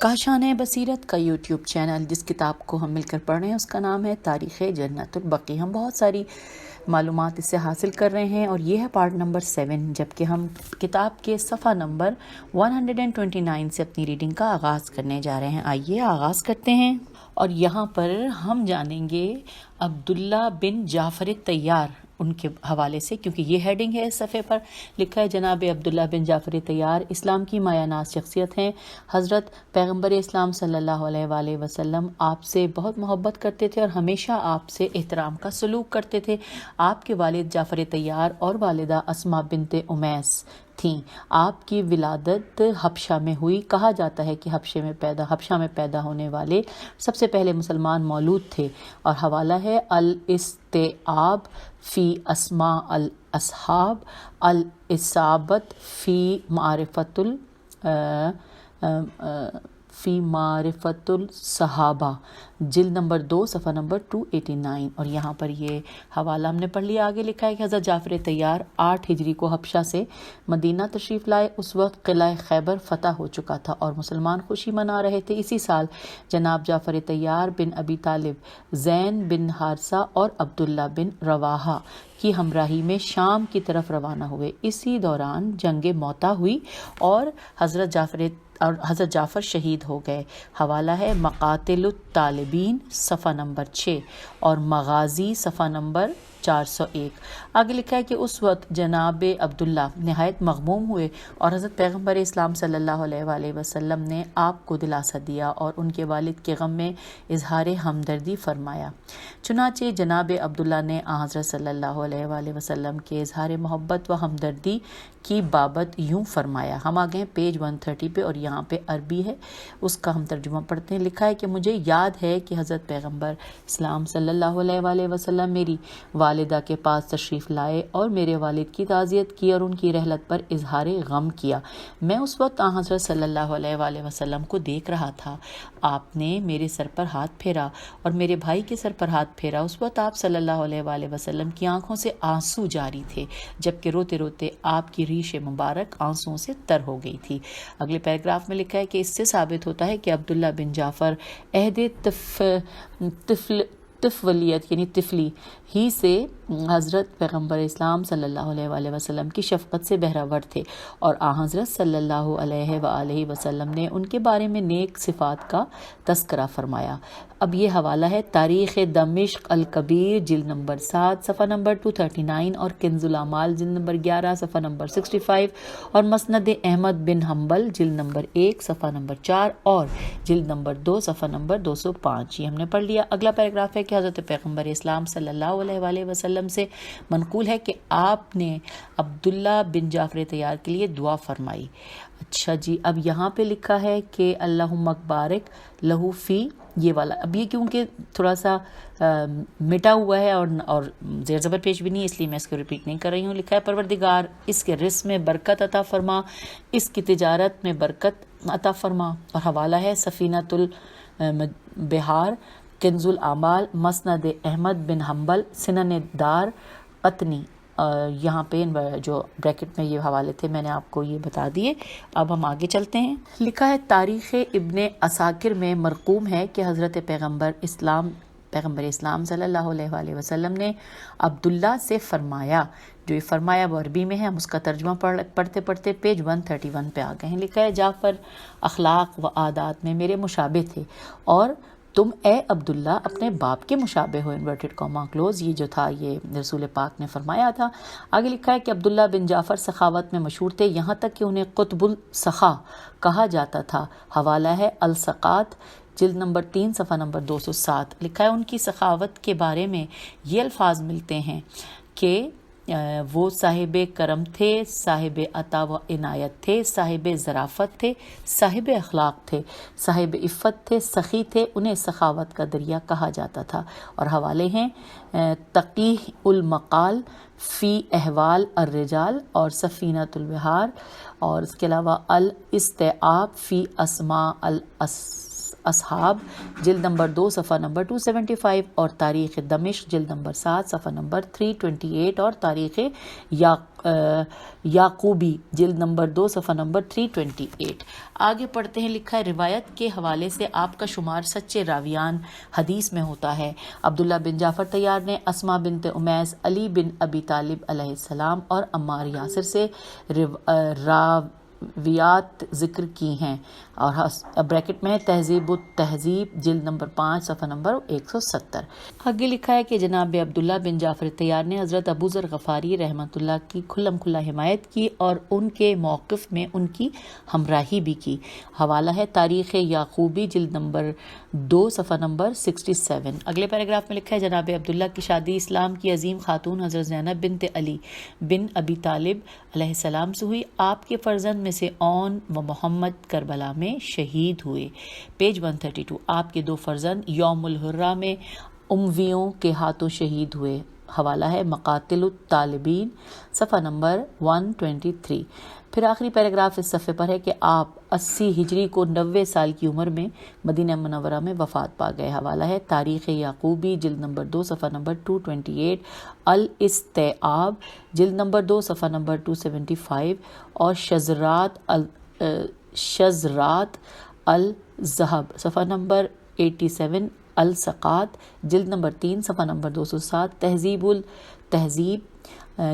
کاشان بصیرت کا YouTube channel جس کتاب کو ہم مل کر پڑھ رہے ہیں اس کا نام ہے تاریخ جنت البقیع۔ ہم بہت ساری معلومات اس سے حاصل کر رہے ہیں اور یہ ہے پارٹ نمبر 7، جبکہ ہم کتاب کے صفحہ نمبر 129 سے اپنی ریڈنگ کا آغاز کرنے جا رہے ہیں۔ آئیے آغاز کرتے ہیں، اور یہاں پر ہم جانیں گے عبداللہ بن جعفر طیار ان کے حوالے سے، کیونکہ یہ ہیڈنگ ہے اس صفحے پر۔ لکھا ہے جناب عبداللہ بن جعفر طیار اسلام کی مایہ ناز شخصیت ہیں۔ حضرت پیغمبر اسلام صلی اللہ علیہ وآلہ وسلم آپ سے بہت محبت کرتے تھے اور ہمیشہ آپ سے احترام کا سلوک کرتے تھے۔ آپ کے والد جعفر طیار اور والدہ اسماء بنت امیس تھیں۔ آپ کی ولادت حبشہ میں ہوئی۔ کہا جاتا ہے کہ حبشہ میں پیدا ہونے والے سب سے پہلے مسلمان مولود تھے، اور حوالہ ہے الاستیعاب فی اسماء الاصحاب، الاصابت فی معرفت الصحابہ، جلد نمبر 2 صفحہ نمبر 289۔ اور یہاں پر یہ حوالہ ہم نے پڑھ لیا۔ آگے لکھا ہے کہ حضرت جعفر طیار 8 ہجری کو حبشہ سے مدینہ تشریف لائے۔ اس وقت قلعہ خیبر فتح ہو چکا تھا اور مسلمان خوشی منا رہے تھے۔ اسی سال جناب جعفر طیار بن ابی طالب، زین بن حارثہ اور عبداللہ بن رواحہ کی ہمراہی میں شام کی طرف روانہ ہوئے۔ اسی دوران جنگ موطا ہوئی اور حضرت جعفر شہید ہو گئے۔ حوالہ ہے مقاتل الطالبین صفحہ نمبر 6 اور مغازی صفحہ نمبر 401۔ آگے لکھا ہے کہ اس وقت جناب عبداللہ نہایت مغموم ہوئے اور حضرت پیغمبر اسلام صلی اللہ علیہ وآلہ وسلم نے آپ کو دلاسا دیا اور ان کے والد کے غم میں اظہار ہمدردی فرمایا۔ چنانچہ جناب عبداللہ نے حضرت صلی اللہ علیہ وآلہ وسلم کے اظہار محبت و ہمدردی کی بابت یوں فرمایا۔ ہم آگے ہیں پیج 130 پہ، اور یہاں پہ عربی ہے، اس کا ہم ترجمہ پڑھتے ہیں۔ لکھا ہے کہ مجھے یاد ہے کہ حضرت پیغمبر اسلام صلی اللہ علیہ وآلہ وسلم میری والدہ کے پاس تشریف لائے اور میرے والد کی تعزیت کی اور ان کی رحلت پر اظہار غم کیا۔ میں اس وقت حضرت صلی اللہ علیہ وآلہ وسلم کو دیکھ رہا تھا۔ آپ نے میرے سر پر ہاتھ پھیرا اور میرے بھائی کے سر پر ہاتھ پھیرا۔ اس وقت آپ صلی اللہ علیہ وآلہ وسلم کی آنکھوں سے آنسو جاری تھے، جبکہ روتے روتے آپ کی ریش مبارک آنسوؤں سے تر ہو گئی تھی۔ اگلے پیراگراف میں لکھا ہے کہ اس سے ثابت ہوتا ہے کہ عبداللہ بن جعفر عہد طفولیت یعنی طفلی ہی سے حضرت پیغمبر اسلام صلی اللہ علیہ وآلہ وسلم کی شفقت سے بہرہ تھے، اور حضرت صلی اللہ علیہ وآلہ وسلم نے ان کے بارے میں نیک صفات کا تذکرہ فرمایا۔ اب یہ حوالہ ہے تاریخ دمشق الکبیر جلد نمبر 7 صفحہ نمبر 239 اور کنز الاعمال جلد نمبر 11 صفحہ نمبر 65 اور مسند احمد بن حنبل جلد نمبر 1 صفحہ نمبر 4 اور جلد نمبر 2 صفحہ نمبر 205۔ یہ ہم نے پڑھ لیا۔ اگلا پیراگراف ہے کہ حضرت پیغمبر اسلام صلی اللہ علیہ وآلہ وسلم سے منقول ہے کہ آپ نے عبداللہ بن جعفر طیار کے لیے دعا فرمائی۔ اچھا جی، اب یہاں پہ لکھا ہے کہ اللہم بارک لہو فی، یہ والا اب یہ کیونکہ تھوڑا سا مٹا ہوا ہے اور زیر زبر پیش بھی نہیں، اس لیے میں اس کو ریپیٹ نہیں کر رہی ہوں۔ لکھا ہے پروردگار اس کے رزق میں برکت عطا فرما، اس کی تجارت میں برکت عطا فرما۔ اور حوالہ ہے سفینۃ البحار، کنز الاعمال، مسند احمد بن حنبل، سنن دار قطنی۔ یہاں پہ جو بریکٹ میں یہ حوالے تھے میں نے آپ کو یہ بتا دیے۔ اب ہم آگے چلتے ہیں۔ لکھا ہے تاریخ ابن عساکر میں مرقوم ہے کہ حضرت پیغمبر اسلام صلی اللہ علیہ وآلہ وسلم نے عبداللہ سے فرمایا، جو یہ فرمایا وہ عربی میں ہے، ہم اس کا ترجمہ پڑھتے پڑھتے پیج 131 پہ آ گئے ہیں۔ لکھا ہے جعفر اخلاق و عادات میں میرے مشابہ تھے، اور تم اے عبداللہ اپنے باپ کے مشابہ ہو، انورٹڈ کاما کلوز، یہ جو تھا یہ رسول پاک نے فرمایا تھا۔ آگے لکھا ہے کہ عبداللہ بن جعفر سخاوت میں مشہور تھے، یہاں تک کہ انہیں قطب السخا کہا جاتا تھا۔ حوالہ ہے السقات جلد نمبر 3 صفحہ نمبر 207۔ لکھا ہے ان کی سخاوت کے بارے میں یہ الفاظ ملتے ہیں کہ وہ صاحب کرم تھے، صاحب عطا و عنایت تھے، صاحب ظرافت تھے، صاحب اخلاق تھے، صاحب عفت تھے، سخی تھے، انہیں سخاوت کا دریا کہا جاتا تھا۔ اور حوالے ہیں تقیح المقال فی احوال الرجال اور سفینۃ البحار، اور اس کے علاوہ الاستیعاب فی اسماء اصحاب جلد نمبر 2 صفحہ نمبر 275 اور تاریخ دمشق جلد نمبر 7 صفحہ نمبر 328 اور تاریخ یعقوبی جلد نمبر 2 صفحہ نمبر 328۔ آگے پڑھتے ہیں، لکھا ہے روایت کے حوالے سے آپ کا شمار سچے راویان حدیث میں ہوتا ہے۔ عبداللہ بن جعفر طیار نے اسما بنت امیس، علی بن ابی طالب علیہ السلام اور عمار یاسر سے راویات ذکر کی ہیں، اور بریکٹ میں تہذیب التہذیب جلد نمبر 5 صفحہ نمبر 170۔ آگے لکھا ہے کہ جناب عبداللہ بن جعفر طیار نے حضرت ابو ذر غفاری رحمۃ اللہ کی کھلم کھلا حمایت کی اور ان کے موقف میں ان کی ہمراہی بھی کی۔ حوالہ ہے تاریخ یعقوبی جلد نمبر 2 صفحہ نمبر 67۔ اگلے پیراگراف میں لکھا ہے جناب عبداللہ کی شادی اسلام کی عظیم خاتون حضرت زینب بنت علی بن ابی طالب علیہ السلام سے ہوئی۔ آپ کے فرزند میں سے اون و محمد کربلا میں شہید ہوئے۔ پیج 132۔ آپ کے 2 فرزند یوم الحرہ میں امویوں کے ہاتھوں شہید ہوئے۔ حوالہ ہے مقاتل الطالبین صفحہ نمبر 123۔ پھر آخری پیراگراف اس صفحے پر ہے کہ آپ 80 ہجری کو 90 سال کی عمر میں مدینہ منورہ میں وفات پا گئے۔ حوالہ ہے تاریخ یعقوبی جلد نمبر 2 صفحہ نمبر 228، الاستیعاب جلد نمبر 2 صفحہ نمبر 275 اور شذرات الذہب صفحہ نمبر 87، السقات جلد نمبر 3 صفحہ نمبر 207، تہذیب التہذیب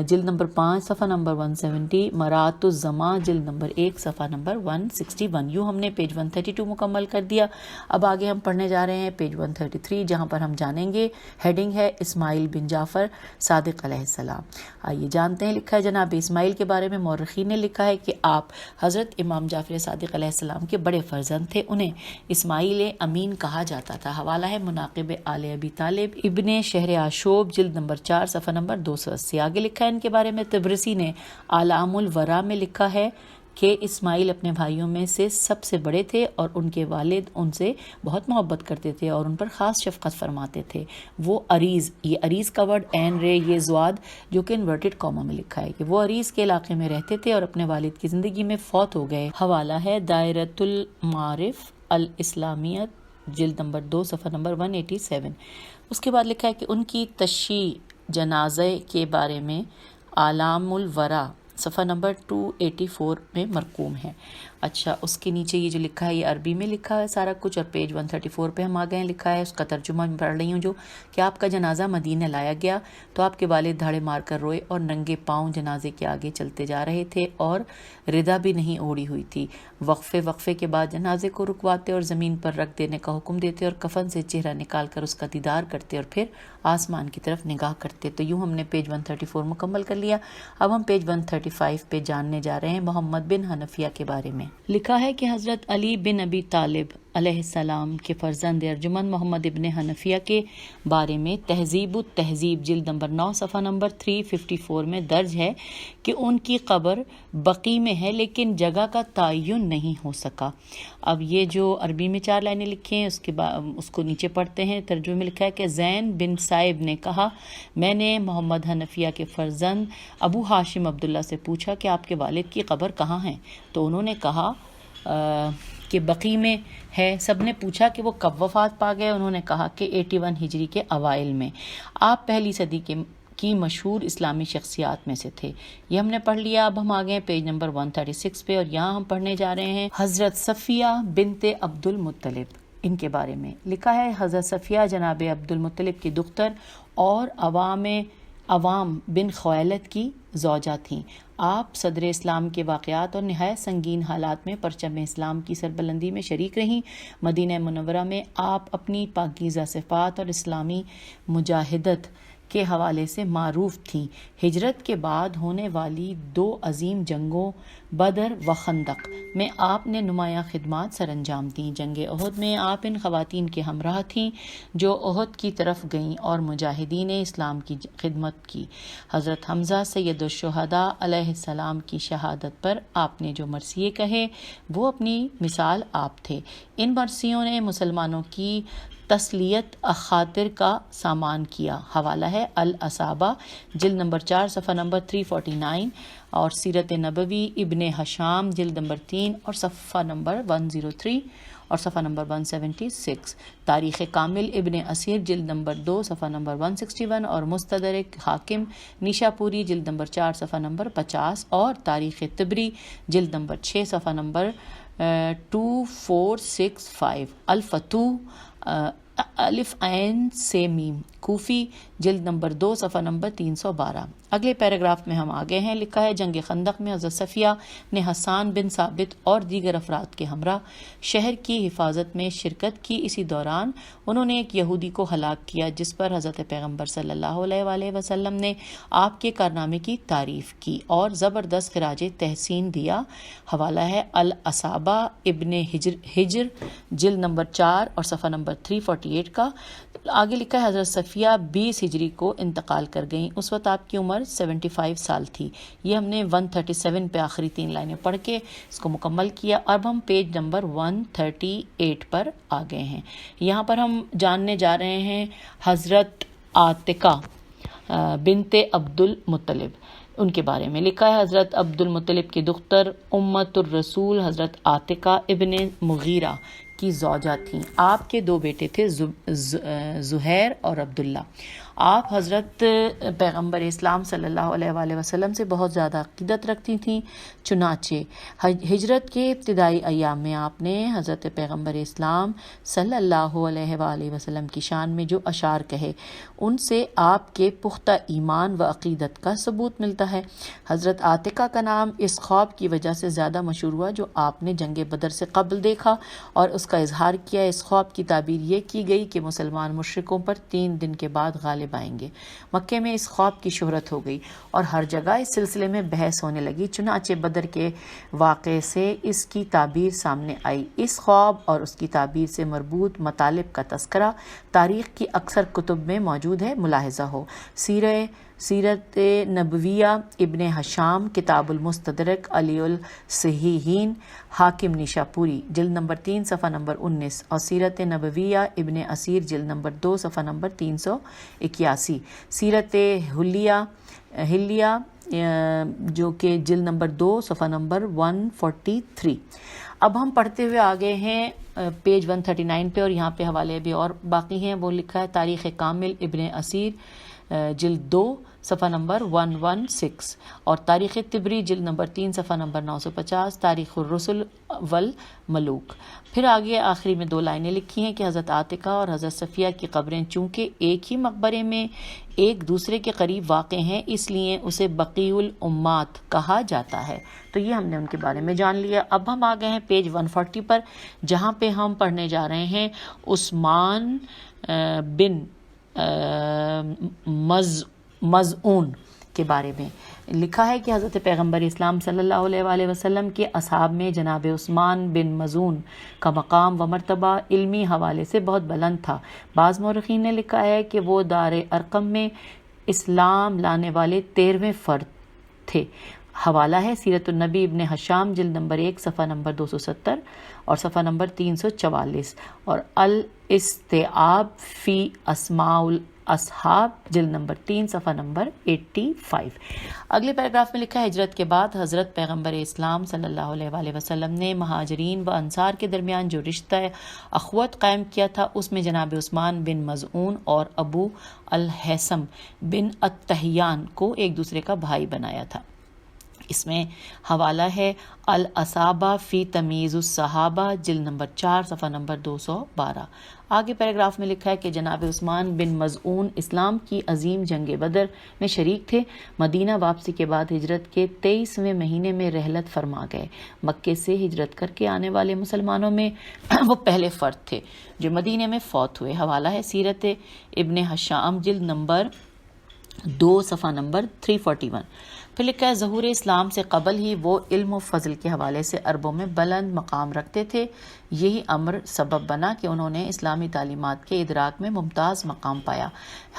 جلد نمبر 5 صفحہ نمبر 170، مرات الزماں جلد نمبر 1 صفحہ نمبر 161۔ یوں ہم نے پیج 132 مکمل کر دیا۔ اب آگے ہم پڑھنے جا رہے ہیں پیج 133، جہاں پر ہم جانیں گے، ہیڈنگ ہے اسماعیل بن جعفر صادق علیہ السلام۔ آئیے جانتے ہیں، لکھا ہے جناب اسماعیل کے بارے میں مورخین نے لکھا ہے کہ آپ حضرت امام جعفر صادق علیہ السلام کے بڑے فرزند تھے، انہیں اسماعیل امین کہا جاتا تھا۔ حوالہ ہے مناقب آل ابی طالب ابن شہر آشوب جلد نمبر 4 صفحہ نمبر 280۔ آگے لکھا ہے ان کے بارے میں طبرسی نے اعلام الورا میں لکھا ہے کہ اسماعیل اپنے بھائیوں میں سے سب سے بڑے تھے اور ان کے والد ان سے بہت محبت کرتے تھے اور ان پر خاص شفقت فرماتے تھے۔ وہ عریض، یہ عریض کا ورڈ عین رے یہ زواد جو کہ انورٹڈ کاما میں لکھا ہے، کہ وہ عریض کے علاقے میں رہتے تھے اور اپنے والد کی زندگی میں فوت ہو گئے۔ حوالہ ہے دائرۃ المعارف الاسلامیہ جلد نمبر 2 صفحہ نمبر 187۔ اس کے بعد لکھا ہے کہ ان کی تشییع جنازے کے بارے میں اعلام الورا صفحہ نمبر 284 میں مرقوم ہے۔ اچھا، اس کے نیچے یہ جو لکھا ہے یہ عربی میں لکھا ہے سارا کچھ، اور پیج 134 پہ ہم آ گئے ہیں، لکھا ہے اس کا ترجمہ میں پڑھ رہی ہوں جو کہ آپ کا جنازہ مدینہ لایا گیا تو آپ کے والد دھاڑے مار کر روئے اور ننگے پاؤں جنازے کے آگے چلتے جا رہے تھے اور ردا بھی نہیں اوڑھی ہوئی تھی۔ وقفے کے بعد جنازے کو رکواتے اور زمین پر رکھ دینے کا حکم دیتے اور کفن سے چہرہ نکال کر اس کا دیدار کرتے اور پھر آسمان کی طرف نگاہ کرتے۔ تو یوں ہم نے پیج 134 مکمل کر لیا۔ اب ہم پیج 135 پہ جاننے جا رہے ہیں محمد بن حنفیہ کے بارے میں۔ لکھا ہے کہ حضرت علی بن ابی طالب علیہ السلام کے فرزند ارجمند محمد ابن حنفیہ کے بارے میں تہذیب التہذیب جلد نمبر 9 صفحہ نمبر 354 میں درج ہے کہ ان کی قبر بقی میں ہے لیکن جگہ کا تعین نہیں ہو سکا۔ اب یہ جو عربی میں 4 لائنیں لکھی ہیں اس کو نیچے پڑھتے ہیں۔ ترجمے میں لکھا ہے کہ زین بن صائب نے کہا، میں نے محمد حنفیہ کے فرزند ابو ہاشم عبداللہ سے پوچھا کہ آپ کے والد کی قبر کہاں ہے؟ تو انہوں نے کہا کہ بقی میں ہے۔ سب نے پوچھا کہ وہ کب وفات پا گئے؟ انہوں نے کہا کہ 81 ہجری کے اوائل میں۔ آپ پہلی صدی کی مشہور اسلامی شخصیات میں سے تھے۔ یہ ہم نے پڑھ لیا۔ اب ہم آ گئے پیج نمبر 136 پہ اور یہاں ہم پڑھنے جا رہے ہیں حضرت صفیہ بنت عبد المطلب، ان کے بارے میں لکھا ہے حضرت صفیہ جناب عبد المطلب کی دختر اور عوام بن خویلد کی زوجہ تھیں۔ آپ صدر اسلام کے واقعات اور نہایت سنگین حالات میں پرچم اسلام کی سربلندی میں شریک رہیں۔ مدینہ منورہ میں آپ اپنی پاکیزہ صفات اور اسلامی مجاہدت کے حوالے سے معروف تھیں۔ ہجرت کے بعد ہونے والی 2 عظیم جنگوں بدر و خندق میں آپ نے نمایاں خدمات سر انجام دیں۔ جنگ احد میں آپ ان خواتین کے ہمراہ تھیں جو احد کی طرف گئیں اور مجاہدین اسلام کی خدمت کی۔ حضرت حمزہ سید الشہداء علیہ السلام کی شہادت پر آپ نے جو مرثیے کہے وہ اپنی مثال آپ تھے۔ ان مرثیوں نے مسلمانوں کی تسلیت خاطر کا سامان کیا۔ حوالہ ہے الاصابہ جلد نمبر 4 صفحہ نمبر 349 اور سیرت نبوی ابن ہشام جلد نمبر 3 اور صفحہ نمبر 103 اور صفحہ نمبر 176، تاریخ کامل ابن اسیر جلد نمبر 2 صفحہ نمبر 161 اور مستدرک حاکم نیشاپوری جلد نمبر 4 صفحہ نمبر 50 اور تاریخ طبری جلد نمبر 6 صفحہ نمبر 2465، الفتوح الف عین سے میم کوفی جلد نمبر 2 صفحہ نمبر 312۔ اگلے پیراگراف میں ہم آگے ہیں، لکھا ہے جنگ خندق میں حضرت صفیہ نے حسان بن ثابت اور دیگر افراد کے ہمراہ شہر کی حفاظت میں شرکت کی۔ اسی دوران انہوں نے ایک یہودی کو ہلاک کیا جس پر حضرت پیغمبر صلی اللہ علیہ وآلہ وسلم نے آپ کے کارنامے کی تعریف کی اور زبردست خراج تحسین دیا۔ حوالہ ہے الاصابہ ابن ہجر جلد نمبر 4 اور صفحہ نمبر 348 کا۔ آگے لکھا ہے حضرت صفیہ 20 ہجری کو انتقال کر گئیں، اس وقت آپ کی عمر 75 سال تھی۔ یہ ہم نے 137 پہ آخری 3 لائنیں پڑھ کے اس کو مکمل کیا۔ اب ہم پیج نمبر 138 پر آ گئے ہیں۔ یہاں پر ہم جاننے جا رہے ہیں حضرت عاتقہ بنت عبد المطلب، ان کے بارے میں لکھا ہے حضرت عبد المطلب کی دختر امت الرسول حضرت عاتقہ ابن مغیرہ کی زوجہ تھیں۔ آپ کے 2 بیٹے تھے، زہیر اور عبداللہ۔ آپ حضرت پیغمبر اسلام صلی اللہ علیہ وآلہ وسلم سے بہت زیادہ عقیدت رکھتی تھیں، چنانچہ ہجرت کے ابتدائی ایام میں آپ نے حضرت پیغمبر اسلام صلی اللہ علیہ وآلہ وسلم کی شان میں جو اشعار کہے ان سے آپ کے پختہ ایمان و عقیدت کا ثبوت ملتا ہے۔ حضرت عاتقہ کا نام اس خواب کی وجہ سے زیادہ مشہور ہوا جو آپ نے جنگ بدر سے قبل دیکھا اور اس کا اظہار کیا۔ اس خواب کی تعبیر یہ کی گئی کہ مسلمان مشرکوں پر 3 دن کے بعد غالب آئیں گے۔ مکے میں اس خواب کی شہرت ہو گئی اور ہر جگہ اس سلسلے میں بحث ہونے لگی، چنانچہ بدر کے واقعے سے اس کی تعبیر سامنے آئی۔ اس خواب اور اس کی تعبیر سے مربوط مطالب کا تذکرہ تاریخ کی اکثر کتب میں موجود ہے، ملاحظہ ہو۔ سیرت نبویہ ابن ہشام، کتاب المستدرک علی الصحیحین، حاکم نیشاپوری جلد نمبر 3 صفحہ نمبر 19 اور سیرت نبویہ ابن اسیر جلد نمبر 2 صفحہ نمبر 381، سیرت ہلیہ جو کہ جلد نمبر 2 صفحہ نمبر 143۔ اب ہم پڑھتے ہوئے آگے ہیں پیج 139 پہ اور یہاں پہ حوالے بھی اور باقی ہیں۔ وہ لکھا ہے تاریخ کامل ابن اسیر جلد 2 صفحہ نمبر 116 اور تاریخ طبری جلد نمبر 3 صفحہ نمبر 950، تاریخ الرسل والملوک۔ پھر آگے آخری میں 2 لائنیں لکھی ہیں کہ حضرت عاتقہ اور حضرت صفیہ کی قبریں چونکہ ایک ہی مقبرے میں ایک دوسرے کے قریب واقع ہیں اس لیے اسے بقیع الامات کہا جاتا ہے۔ تو یہ ہم نے ان کے بارے میں جان لیا۔ اب ہم آ گئے ہیں پیج 140 پر جہاں پہ ہم پڑھنے جا رہے ہیں عثمان بن مظعون کے بارے میں۔ لکھا ہے کہ حضرت پیغمبر اسلام صلی اللہ علیہ وآلہ وسلم کے اصحاب میں جناب عثمان بن مظعون کا مقام و مرتبہ علمی حوالے سے بہت بلند تھا۔ بعض مورخین نے لکھا ہے کہ وہ دار ارقم میں اسلام لانے والے 13ویں فرد تھے۔ حوالہ ہے سیرت النبی ابن ہشام جلد نمبر 1 صفحہ نمبر 270 اور صفحہ نمبر 344 اور الاستیعاب فی اسماء الاصحاب جلد نمبر 3 صفحہ نمبر 85۔ اگلے پیراگراف میں لکھا ہے ہجرت کے بعد حضرت پیغمبر اسلام صلی اللہ علیہ وآلہ وسلم نے مہاجرین و انصار کے درمیان جو رشتہ اخوت قائم کیا تھا اس میں جناب عثمان بن مظعون اور ابو الحسم بن التحیان کو ایک دوسرے کا بھائی بنایا تھا۔ اس میں حوالہ ہے الاصابہ فی تمیز الصحابہ جلد نمبر 4 صفحہ نمبر 212۔ آگے پیراگراف میں لکھا ہے کہ جناب عثمان بن مظعون اسلام کی عظیم جنگ بدر میں شریک تھے۔ مدینہ واپسی کے بعد ہجرت کے 23ویں مہینے میں رحلت فرما گئے۔ مکے سے ہجرت کر کے آنے والے مسلمانوں میں وہ پہلے فرد تھے جو مدینے میں فوت ہوئے۔ حوالہ ہے سیرت ابن ہشام جلد نمبر 2 صفحہ نمبر 341۔ پھر لکھا ہے ظہور اسلام سے قبل ہی وہ علم و فضل کے حوالے سے عربوں میں بلند مقام رکھتے تھے، یہی امر سبب بنا کہ انہوں نے اسلامی تعلیمات کے ادراک میں ممتاز مقام پایا۔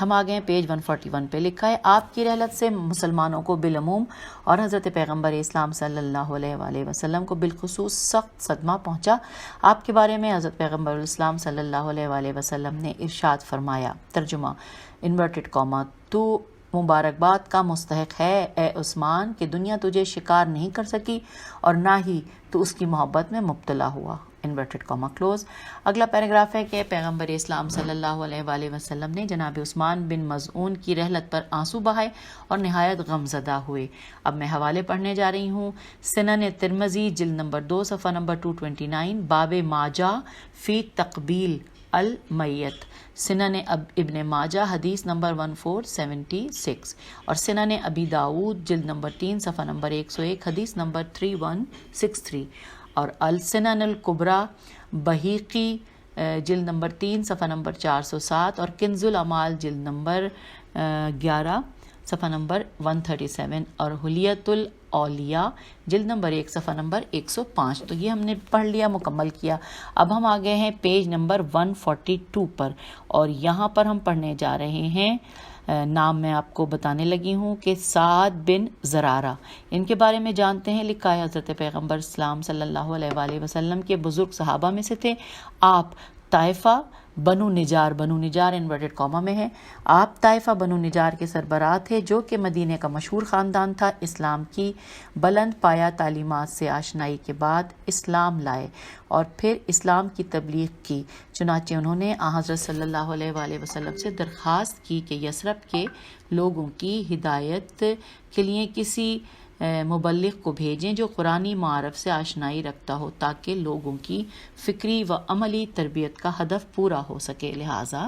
ہم آگئے ہیں پیج 141 پہ، لکھا ہے آپ کی رحلت سے مسلمانوں کو بالعموم اور حضرت پیغمبر اسلام صلی اللہ علیہ وآلہ وسلم کو بالخصوص سخت صدمہ پہنچا۔ آپ کے بارے میں حضرت پیغمبر اسلام صلی اللہ علیہ وآلہ وسلم نے ارشاد فرمایا، ترجمہ انورٹڈ کاما، تو مبارکباد کا مستحق ہے اے عثمان کہ دنیا تجھے شکار نہیں کر سکی اور نہ ہی تو اس کی محبت میں مبتلا ہوا، انورٹڈ کاما کلوز۔ اگلا پیراگراف ہے کہ پیغمبر اسلام صلی اللہ علیہ وآلہ وسلم نے جناب عثمان بن مظعون کی رحلت پر آنسو بہائے اور نہایت غمزدہ ہوئے۔ اب میں حوالے پڑھنے جا رہی ہوں۔ سنن ترمذی جلد نمبر 2 صفحہ نمبر 229، باب ما جاء فی تقبیل المیت، سنن ابن ماجہ حدیث نمبر 1476، اور سنن ابی داود جلد نمبر 3 صفحہ نمبر 101 حدیث نمبر 3163، اور السنن الکبریٰ بہیقی جلد نمبر 3 صفحہ نمبر 407، اور کنز العمال جلد نمبر 11 صفحہ نمبر 137، اور حلیت الاولیاء جلد نمبر 1 صفحہ نمبر 105۔ تو یہ ہم نے پڑھ لیا، مکمل کیا۔ اب ہم آگئے ہیں پیج نمبر 142 پر، اور یہاں پر ہم پڑھنے جا رہے ہیں، نام میں آپ کو بتانے لگی ہوں کہ سعد بن زرارہ، ان کے بارے میں جانتے ہیں۔ لکھا ہے حضرت پیغمبر اسلام صلی اللہ علیہ وآلہ وسلم کے بزرگ صحابہ میں سے تھے۔ آپ طائفہ بنو نجار انورٹڈ کاما میں ہے، آپ طائفہ بنو نجار کے سربراہ تھے جو کہ مدینے کا مشہور خاندان تھا۔ اسلام کی بلند پایہ تعلیمات سے آشنائی کے بعد اسلام لائے اور پھر اسلام کی تبلیغ کی، چنانچہ انہوں نے حضرت صلی اللہ علیہ وآلہ وسلم سے درخواست کی کہ یثرب کے لوگوں کی ہدایت کے لیے کسی مبلغ کو بھیجیں جو قرآنی معارف سے آشنائی رکھتا ہو تاکہ لوگوں کی فکری و عملی تربیت کا ہدف پورا ہو سکے۔ لہٰذا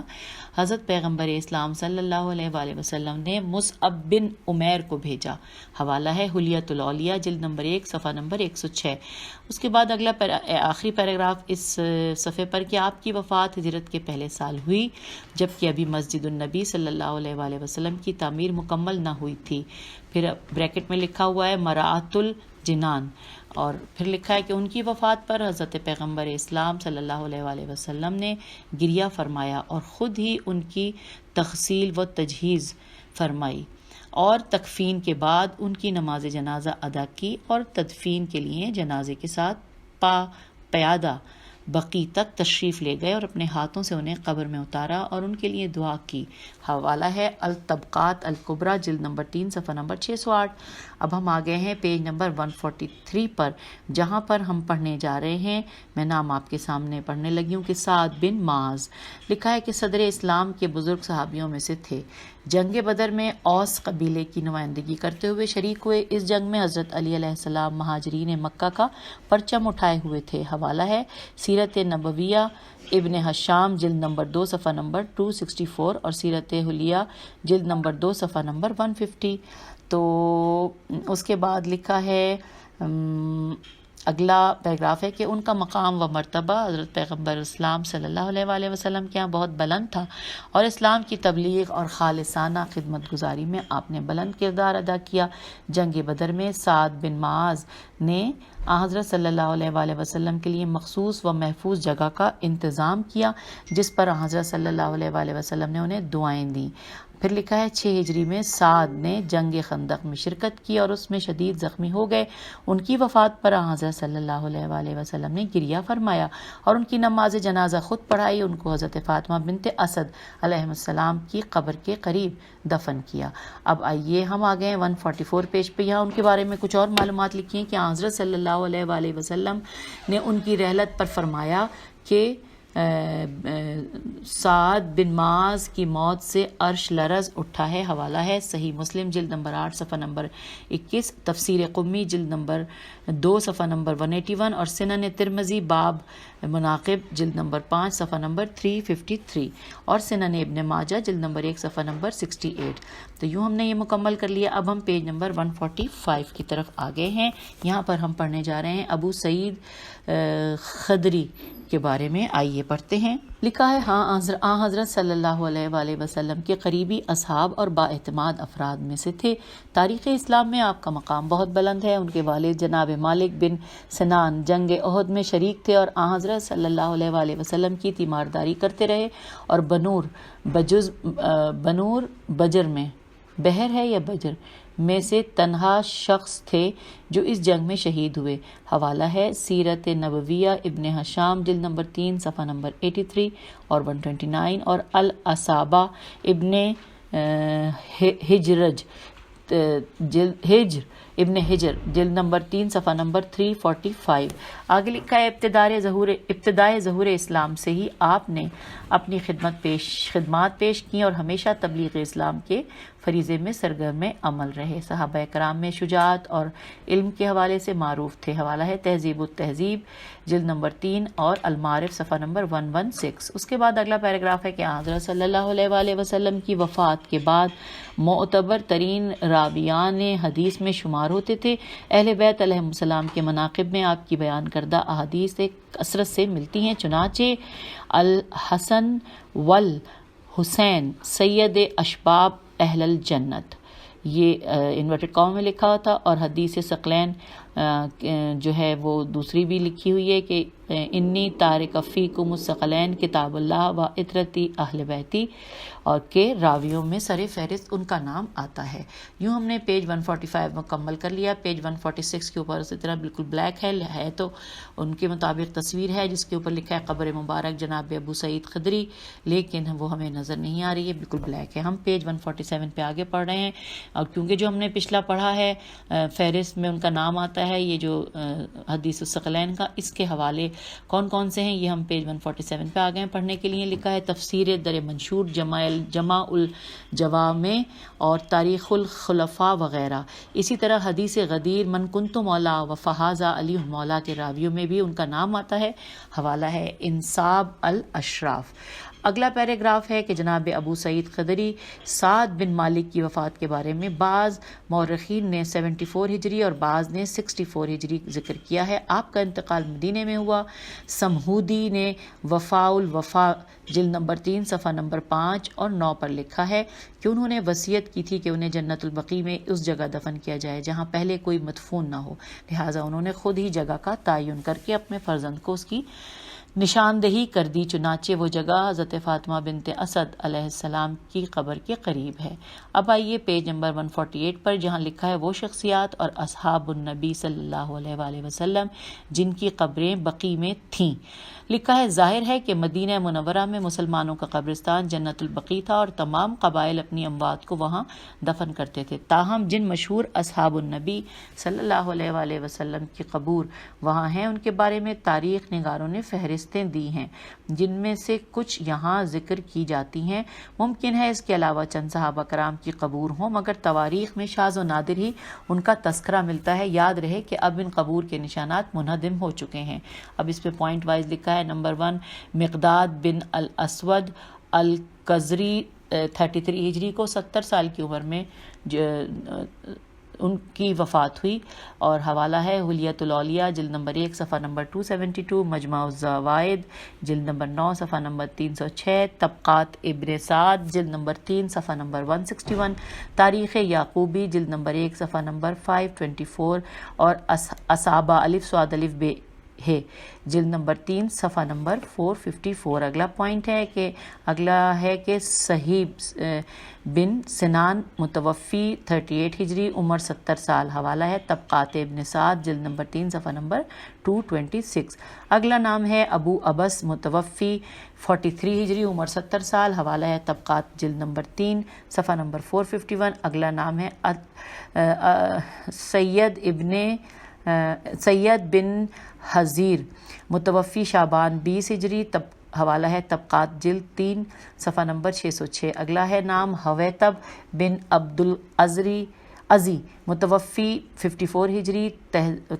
حضرت پیغمبر اسلام صلی اللہ علیہ وآلہ وسلم نے مصعب بن عمیر کو بھیجا۔ حوالہ ہے حلیت الاولیاء جلد نمبر 1 صفحہ نمبر 106۔ اس کے بعد اگلا آخری پیراگراف اس صفحے پر کہ آپ کی وفات ہجرت کے پہلے سال ہوئی جبکہ ابھی مسجد النبی صلی اللہ علیہ وآلہ وسلم کی تعمیر مکمل نہ ہوئی تھی۔ پھر بریکٹ میں لکھا ہوا ہے مراعۃ الجنان، اور پھر لکھا ہے کہ ان کی وفات پر حضرت پیغمبر اسلام صلی اللہ علیہ وآلہ وسلم نے گریہ فرمایا اور خود ہی ان کی تغسیل و تجہیز فرمائی اور تکفین کے بعد ان کی نماز جنازہ ادا کی اور تدفین کے لیے جنازے کے ساتھ پیادہ بقیع تک تشریف لے گئے اور اپنے ہاتھوں سے انہیں قبر میں اتارا اور ان کے لیے دعا کی۔ حوالہ ہے الطبقات الکبریٰ جلد نمبر 3 صفحہ نمبر 608۔ اب ہم آگئے ہیں پیج نمبر 143 پر، جہاں پر ہم پڑھنے جا رہے ہیں، میں نام آپ کے سامنے پڑھنے لگی ہوں کہ سعد بن معاذ۔ لکھا ہے کہ صدر اسلام کے بزرگ صحابیوں میں سے تھے، جنگ بدر میں اوس قبیلے کی نمائندگی کرتے ہوئے شریک ہوئے۔ اس جنگ میں حضرت علی علیہ السلام مہاجرین مکہ کا پرچم اٹھائے ہوئے تھے۔ حوالہ ہے سیرت نبویہ ابن حشام جلد نمبر 2 صفحہ نمبر 264 اور سیرت حلیہ جلد نمبر 2 صفحہ نمبر 150۔ تو اس کے بعد لکھا ہے اگلا پیراگراف ہے کہ ان کا مقام و مرتبہ حضرت پیغمبر اسلام صلی اللہ علیہ وآلہ وسلم کے یہاں بہت بلند تھا اور اسلام کی تبلیغ اور خالصانہ خدمت گزاری میں آپ نے بلند کردار ادا کیا۔ جنگ بدر میں سعد بن معاذ نے حضرت صلی اللہ علیہ وآلہ وسلم کے لیے مخصوص و محفوظ جگہ کا انتظام کیا جس پر حضرت صلی اللہ علیہ وآلہ وسلم نے انہیں دعائیں دیں۔ پھر لکھا ہے 6 ہجری میں سعد نے جنگ خندق میں شرکت کی اور اس میں شدید زخمی ہو گئے۔ ان کی وفات پر حضرت صلی اللہ علیہ وآلہ وسلم نے گریہ فرمایا اور ان کی نماز جنازہ خود پڑھائی۔ ان کو حضرت فاطمہ بنت اسد علیہ السلام کی قبر کے قریب دفن کیا۔ اب آئیے ہم آ گئے 144 پیج پہ، یہاں ان کے بارے میں کچھ اور معلومات لکھی ہیں کہ حضرت صلی اللہ علیہ وآلہ وسلم نے ان کی رحلت پر فرمایا کہ سعد بن معاذ کی موت سے عرش لرز اٹھا ہے۔ حوالہ ہے صحیح مسلم جلد نمبر 8 صفحہ نمبر 21، تفسیر قمی جلد نمبر 2 صفحہ نمبر 181 اور سنن ترمذی باب مناقب جلد نمبر 5 صفحہ نمبر 353 اور سنن ابن ماجہ جلد نمبر 1 صفحہ نمبر 68۔ تو یوں ہم نے یہ مکمل کر لیا۔ اب ہم پیج نمبر 145 کی طرف آگے ہیں، یہاں پر ہم پڑھنے جا رہے ہیں ابو سعید خدری کے بارے میں۔ آئیے پڑھتے ہیں۔ لکھا ہے حضرت صلی اللہ علیہ وآلہ وسلم کے قریبی اصحاب اور بااعتماد افراد میں سے تھے۔ تاریخ اسلام میں آپ کا مقام بہت بلند ہے۔ ان کے والد جناب مالک بن سنان جنگ احد میں شریک تھے اور حضرت صلی اللہ علیہ وآلہ وسلم کی تیمارداری کرتے رہے اور بنور بجر میں بحر ہے یا بجر میں سے تنہا شخص تھے جو اس جنگ میں شہید ہوئے۔ حوالہ ہے سیرت نبویہ ابن ہشام جلد نمبر 3 صفحہ نمبر 83 اور 129 اور الاصابہ ابن ہجر جلد نمبر 3 صفحہ نمبر 345۔ آگے لکھا ہے ابتدائے ظہور اسلام سے ہی آپ نے اپنی خدمات پیش کی اور ہمیشہ تبلیغ اسلام کے فریضے میں سرگرم عمل رہے۔ صحابہ کرام میں شجاعت اور علم کے حوالے سے معروف تھے۔ حوالہ ہے تہذیب التہذیب جلد نمبر 3 اور المعارف صفحہ نمبر 116۔ اس کے بعد اگلا پیراگراف ہے کہ حضرت صلی اللہ علیہ وآلہ وسلم کی وفات کے بعد معتبر ترین راویان حدیث میں شمار ہوتے تھے۔ اہل بیت علیہم السلام کے مناقب میں آپ کی بیان کردہ احادیث کثرت سے ملتی ہیں، چنانچہ الحسن والحسین سید اشباب اہل الجنت، یہ انورٹڈ کام میں لکھا ہوا تھا، اور حدیث ثقلین جو ہے وہ دوسری بھی لکھی ہوئی ہے کہ انی تارک فیکم الثقلین کتاب اللہ و عطرتی اہل بیتی، اور کے راویوں میں سر فہرست ان کا نام آتا ہے۔ یوں ہم نے پیج 145 مکمل کر لیا۔ پیج 146 کے اوپر اسی طرح بالکل بلیک ہے تو ان کے مطابق تصویر ہے جس کے اوپر لکھا ہے قبر مبارک جناب ابو سعید خدری، لیکن وہ ہمیں نظر نہیں آ رہی ہے، بالکل بلیک ہے۔ ہم پیج 147 پہ آگے پڑھ رہے ہیں، اور کیونکہ جو ہم نے پچھلا پڑھا ہے فہرست میں ان کا نام آتا ہے، یہ جو حدیث الثقلین کا، اس کے حوالے کون کون سے ہیں یہ ہم پیج 147 پہ آگے ہیں پڑھنے کے لیے۔ لکھا ہے تفسیر در منشور، جمع الجوامع اور تاریخ الخلفاء وغیرہ۔ اسی طرح حدیث غدیر من کنت مولا و فہذا علی مولا کے راویوں میں بھی ان کا نام آتا ہے۔ حوالہ ہے انصاب الاشراف۔ اگلا پیراگراف ہے کہ جناب ابو سعید خدری سعد بن مالک کی وفات کے بارے میں بعض مورخین نے 74 ہجری اور بعض نے 64 ہجری ذکر کیا ہے۔ آپ کا انتقال مدینے میں ہوا۔ سمہودی نے وفاء الوفا جلد نمبر 3 صفحہ نمبر 5 اور 9 پر لکھا ہے کہ انہوں نے وصیت کی تھی کہ انہیں جنت البقیع میں اس جگہ دفن کیا جائے جہاں پہلے کوئی مدفون نہ ہو، لہٰذا انہوں نے خود ہی جگہ کا تعین کر کے اپنے فرزند کو اس کی نشاندہی کر دی، چنانچہ وہ جگہ حضرت فاطمہ بنت اسد علیہ السلام کی قبر کے قریب ہے۔ اب آئیے پیج نمبر 148 پر، جہاں لکھا ہے وہ شخصیات اور اصحاب النبی صلی اللہ علیہ وآلہ وسلم جن کی قبریں بقیع میں تھیں۔ لکھا ہے ظاہر ہے کہ مدینہ منورہ میں مسلمانوں کا قبرستان جنت البقیع تھا اور تمام قبائل اپنی اموات کو وہاں دفن کرتے تھے، تاہم جن مشہور اصحاب النبی صلی اللہ علیہ وآلہ وسلم کی قبور وہاں ہیں ان کے بارے میں تاریخ نگاروں نے فہرستیں دی ہیں، جن میں سے کچھ یہاں ذکر کی جاتی ہیں۔ ممکن ہے اس کے علاوہ چند صحابہ کرام کی قبور ہوں، مگر تواریخ میں شاذ و نادر ہی ان کا تذکرہ ملتا ہے۔ یاد رہے کہ اب ان قبور کے نشانات منہدم ہو چکے ہیں۔ اب اس پہ پوائنٹ وائز لکھا ہے نمبر 1 مقداد بن الاسود القزری 33 ہجری کو 70 سال کی عمر میں ان کی وفات ہوئی، اور حوالہ ہے حلیۃ الاولیاء جلد نمبر 1 صفحہ نمبر 272، مجمع الزوائد جلد نمبر 9 صفحہ نمبر 306، طبقات ابن سعد جلد نمبر 3 صفحہ نمبر 161، تاریخ یعقوبی جلد نمبر 1 صفحہ نمبر 524، اور اصابہ الف صاد الف بے ہے جلد نمبر 3 صفحہ نمبر 454۔ اگلا ہے کہ صہیب بن سنان متوفی 38 ہجری عمر 70 سال، حوالہ ہے طبقات ابن سعد جلد نمبر 3 صفحہ نمبر 226۔ اگلا نام ہے ابو ابس متوفی 43 ہجری عمر 70 سال، حوالہ ہے طبقات جلد نمبر 3 صفحہ نمبر 451۔ اگلا نام ہے سید بن حزیر متوفی شعبان 20 ہجری، حوالہ ہے طبقات جلد 3 صفحہ نمبر 606۔ اگلا ہے نام حویتب بن عبدالعزی متوفی 54 ہجری،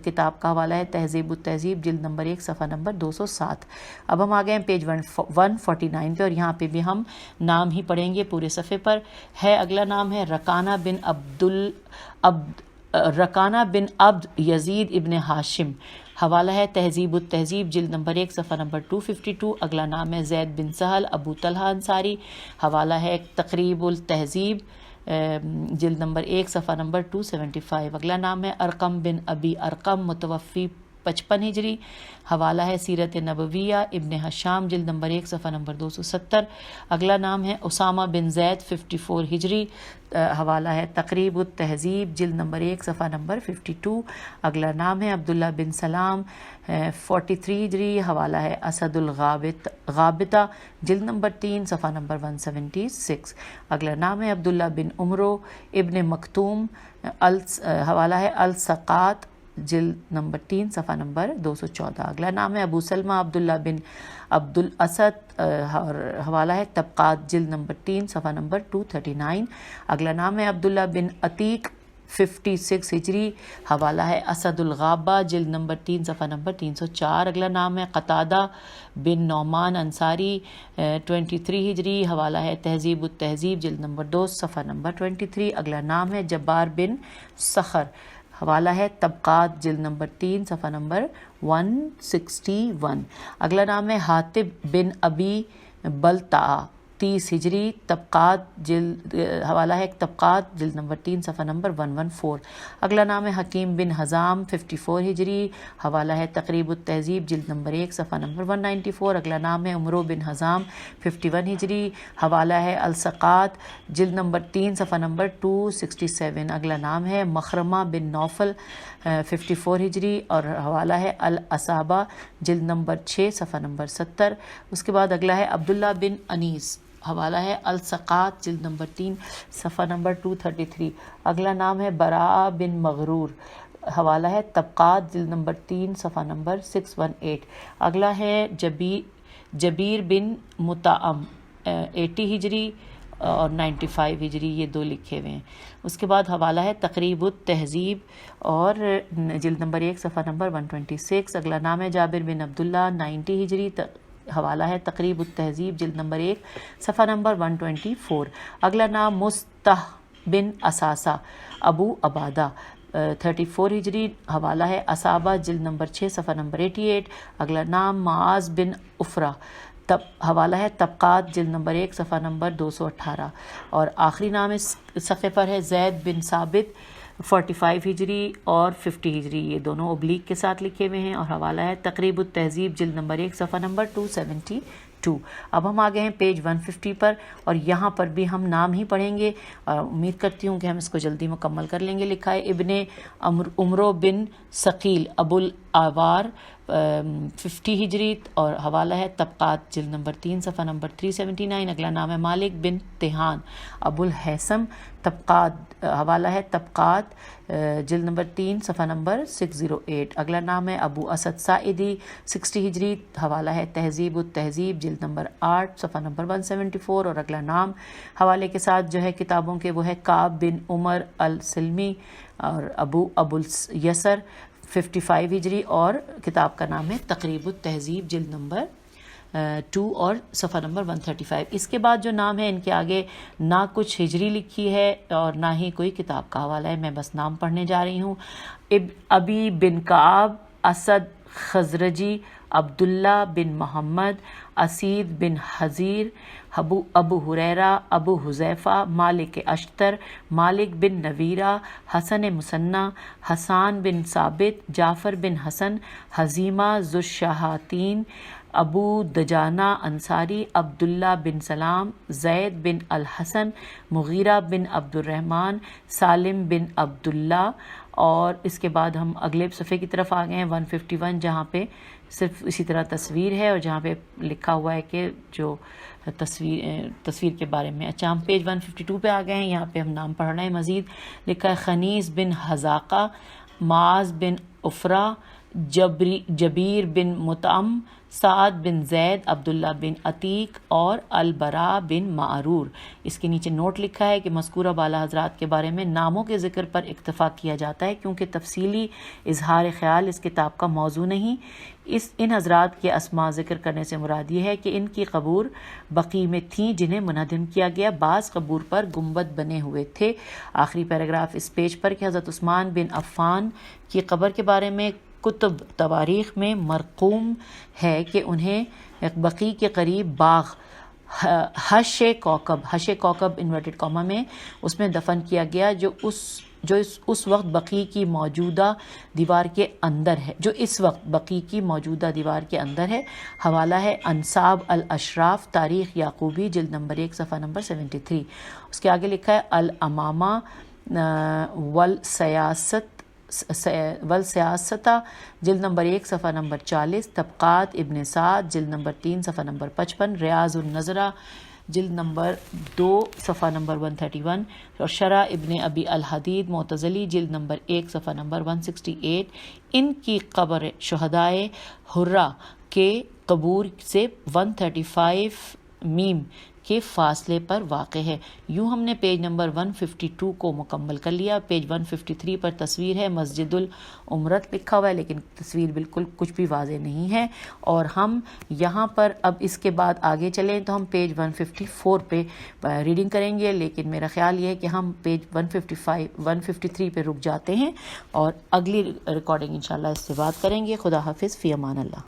کتاب کا حوالہ ہے تہذیب التہذیب جلد نمبر 1 صفحہ نمبر 207۔ اب ہم آگئے ہیں پیج 149 پہ، اور یہاں پہ بھی ہم نام ہی پڑھیں گے پورے صفحے پر ہے۔ اگلا نام ہے رکانہ بن عبد یزید ابن ہاشم حوالہ ہے تہذیب التہذیب جلد نمبر 1 صفحہ نمبر 252. اگلا نام ہے زید بن سہل ابو طلحہ انصاری. حوالہ ہے تقریب التہذیب جلد نمبر 1 صفحہ نمبر 275. اگلا نام ہے ارقم بن ابی ارقم متوفی 55 ہجری. حوالہ ہے سیرت نبویہ ابن حشام جلد نمبر 1 صفحہ نمبر 270. اگلا نام ہے اسامہ بن زید 54 ہجری. حوالہ ہے تقریب التہذیب جلد نمبر 1 صفحہ نمبر 52. اگلا نام ہے عبداللہ بن سلام 43 ہجری. حوالہ ہے اسد الغابطہ جلد نمبر 3 صفحہ نمبر 176. اگلا نام ہے عبداللہ بن عمرو ابن مکتوم. حوالہ ہے السقات جلد نمبر 3 صفحہ نمبر 214. اگلا نام ہے ابو سلمہ عبداللہ بن عبد الاسد. حوالہ ہے طبقات جلد نمبر 3 صفحہ نمبر 239. اگلا نام ہے عبداللہ بن عتیق 56 ہجری. حوالہ ہے اسد الغابہ جلد نمبر 3 صفحہ نمبر 304. اگلا نام ہے قتادہ بن نعمان انصاری 23 ہجری. حوالہ ہے تہذیب التہذیب جلد نمبر 2 صفحہ نمبر 23. اگلا نام ہے جبار بن صخر. حوالہ ہے طبقات جلد نمبر 3 صفحہ نمبر 161. اگلا نام ہے حاتب بن ابی بلتع 30 ہجری. طبقات جلد حوالہ ہے طبقات جلد نمبر 3 صفحہ نمبر 114. اگلا نام ہے حکیم بن حزام 54 ہجری. حوالہ ہے تقریب التہذیب جلد نمبر 1 صفحہ نمبر 194. اگلا نام ہے عمرو بن حزام 51 ہجری. حوالہ ہے السقات جلد نمبر 3 صفحہ نمبر 267. اگلا نام ہے مخرمہ بن نوفل 54 ہجری اور حوالہ ہے الاصابہ جلد نمبر 6 صفحہ نمبر 70. اس کے بعد اگلا ہے عبداللہ بن انیس. حوالہ ہے السقات جلد نمبر 3 صفحہ نمبر 233. اگلا نام ہے براء بن مغرور. حوالہ ہے طبقات جلد نمبر 3 صفحہ نمبر 618. اگلا ہے جبیر بن مطعم 80 ہجری اور 95 ہجری، یہ دو لکھے ہوئے ہیں. اس کے بعد حوالہ ہے تقریب التہذیب اور جلد نمبر 1 صفحہ نمبر 126. اگلا نام ہے جابر بن عبداللہ 90 ہجری. حوالہ ہے تقریب التہذیب جلد نمبر 1 صفحہ نمبر 124. اگلا نام مستح بن اساسہ ابو عبادہ 34 ہجری. حوالہ ہے اصابہ جلد نمبر 6 صفحہ نمبر 88. اگلا نام معاذ بن افرا. حوالہ ہے طبقات جلد نمبر 1 صفحہ نمبر 218. اور آخری نام اس صفحے پر ہے زید بن ثابت 45 ہجری اور 50 ہجری، یہ دونوں اوبلیک کے ساتھ لکھے ہوئے ہیں. اور حوالہ ہے تقریب التہذیب جلد نمبر 1 صفحہ نمبر 272. اب ہم آگئے ہیں پیج 150 پر اور یہاں پر بھی ہم نام ہی پڑھیں گے. امید کرتی ہوں کہ ہم اس کو جلدی مکمل کر لیں گے. لکھا ہے ابن عمرو بن ثقیل ابو الاوار 50 ہجری اور حوالہ ہے طبقات جلد نمبر 3 صفحہ نمبر 379. اگلا نام ہے مالک بن تہان ابو الحسم. طبقات حوالہ ہے طبقات جلد نمبر 3 صفحہ نمبر 608. اگلا نام ہے ابو اسد ساعدی 60 ہجری. حوالہ ہے تہذیب التہذیب جلد نمبر 8 صفحہ نمبر 174. اور اگلا نام حوالے کے ساتھ جو ہے کتابوں کے وہ ہے کعب بن عمر السلمی اور ابو الیسر 55 ہجری اور کتاب کا نام ہے تقریب التہذیب جلد نمبر 2 اور صفحہ نمبر 135. اس کے بعد جو نام ہے ان کے آگے نہ کچھ ہجری لکھی ہے اور نہ ہی کوئی کتاب کا حوالہ ہے. میں بس نام پڑھنے جا رہی ہوں. ابی بن کعب اسد خزرجی عبداللہ بن محمد اسید بن حزیر ابو ہریرہ ابو حذیفہ مالک اشتر مالک بن نویرہ حسن مثنی حسان بن ثابت جعفر بن حسن حزیمہ ذو الشہاتین ابو دجانہ انصاری عبداللہ بن سلام زید بن الحسن مغیرہ بن عبد الرحمن سالم بن عبداللہ. اور اس کے بعد ہم اگلے صفحے کی طرف آ گئے ہیں 151 جہاں پہ صرف اسی طرح تصویر ہے اور جہاں پہ لکھا ہوا ہے کہ جو تصویر کے بارے میں. اچھا ہم پیج 152 پہ آ گئے ہیں. یہاں پہ ہم نام پڑھ رہے ہیں. مزید لکھا ہے خنیس بن حذاقہ معاذ بن افرا جبیر بن مطعم سعد بن زید عبداللہ بن عتیق اور البراء بن معرور. اس کے نیچے نوٹ لکھا ہے کہ مذکورہ بالا حضرات کے بارے میں ناموں کے ذکر پر اکتفا کیا جاتا ہے کیونکہ تفصیلی اظہار خیال اس کتاب کا موضوع نہیں. ان حضرات کے اسماء ذکر کرنے سے مراد یہ ہے کہ ان کی قبور بقیع میں تھیں جنہیں منہدم کیا گیا. بعض قبور پر گنبد بنے ہوئے تھے. آخری پیراگراف اس پیج پر کہ حضرت عثمان بن عفان کی قبر کے بارے میں کتب تواریخ میں مرقوم ہے کہ انہیں بقیع کے قریب باغ حش کوکب انورٹڈ کاما میں اس میں دفن کیا گیا جو اس وقت بقیع کی موجودہ دیوار کے اندر ہے حوالہ ہے انصاب الاشراف تاریخ یعقوبی جلد نمبر 1 صفحہ نمبر 73۔ اس کے آگے لکھا ہے الامامہ والسیاستہ جلد نمبر 1 صفحہ نمبر 40، طبقات ابن سعد جلد نمبر 3 صفحہ نمبر 55، ریاض النظرہ جلد نمبر 2 صفحہ نمبر 131، اور شرح ابن ابی الحدید معتزلی جلد نمبر 1 صفحہ نمبر 168۔ ان کی قبر شہدائے حرہ کے قبور سے 135 میم کے فاصلے پر واقع ہے۔ یوں ہم نے پیج نمبر 152 کو مکمل کر لیا۔ پیج 153 پر تصویر ہے، مسجد العمرت لکھا ہوا ہے لیکن تصویر بالکل کچھ بھی واضح نہیں ہے، اور ہم یہاں پر اب اس کے بعد آگے چلیں تو ہم پیج 154 پہ ریڈنگ کریں گے، لیکن میرا خیال یہ ہے کہ ہم پیج 153 پہ رک جاتے ہیں اور اگلی ریکارڈنگ انشاءاللہ اس سے بات کریں گے۔ خدا حافظ، فی امان اللہ۔